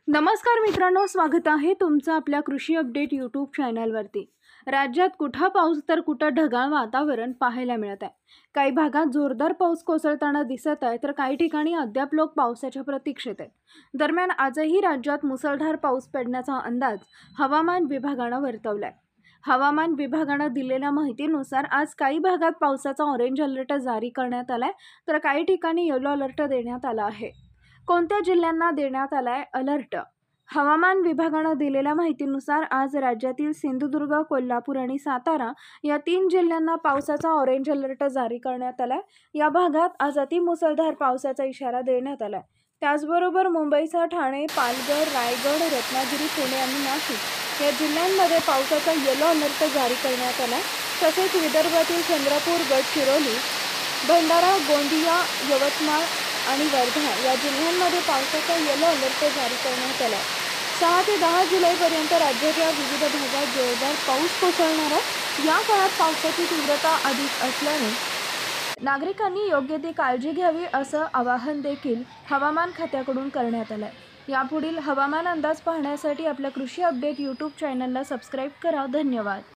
नमस्कार मित्रांनो, स्वागत आहे तुमचं आपल्या कृषी अपडेट यूट्यूब चॅनलवरती। राज्यात कुठं पाऊस तर कुठं ढगाळ वातावरण पाहायला मिळत आहे। काही भागात जोरदार पाऊस कोसळताना दिसत आहे, तर काही ठिकाणी अद्याप लोक पावसाच्या प्रतीक्षेत आहेत। दरम्यान आजही राज्यात मुसळधार पाऊस पडण्याचा अंदाज हवामान विभागानं वर्तवलाय। हवामान विभागानं दिलेल्या माहितीनुसार आज काही भागात पावसाचा ऑरेंज अलर्ट जारी करण्यात आलाय, तर काही ठिकाणी येलो अलर्ट देण्यात आला आहे। कोणत्या जिल्ह्यांना देण्यात आलाय अलर्ट? हवामान विभागानं दिलेल्या माहितीनुसार आज राज्यातील सिंधुदुर्ग, कोल्हापूर आणि सातारा या 3 जिल्ह्यांना पावसाचा ऑरेंज अलर्ट जारी करण्यात आलाय। या भागात आज अतिमुसळधार पावसाचा इशारा देण्यात आलाय। त्याचबरोबर मुंबईसह ठाणे, पालघर, रायगड, रत्नागिरी, पुणे आणि नाशिक या जिल्ह्यांमध्ये पावसाचा येलो अलर्ट जारी करण्यात आलाय। तसेच विदर्भातील चंद्रपूर, गडचिरोली, भंडारा, गोंदिया, यवतमाळ आणि वर्धा या जिल्ह्यांमध्ये पावसाचा येलो अलर्ट जारी करण्यात आला। 6 ते 10 जुलैपर्यंत राज्याच्या विविध भागात जोरदार पाऊस कोसळणार आहे। या काळात पावसाची तीव्रता अधिक असल्याने नागरिकांनी योग्य ती काळजी घ्यावी असं आवाहन देखील हवामान खात्याकडून करण्यात आलं आहे। यापुढील हवामान अंदाज पाहण्यासाठी आपल्या कृषी अपडेट यूट्यूब चॅनलला सबस्क्राईब करा। धन्यवाद।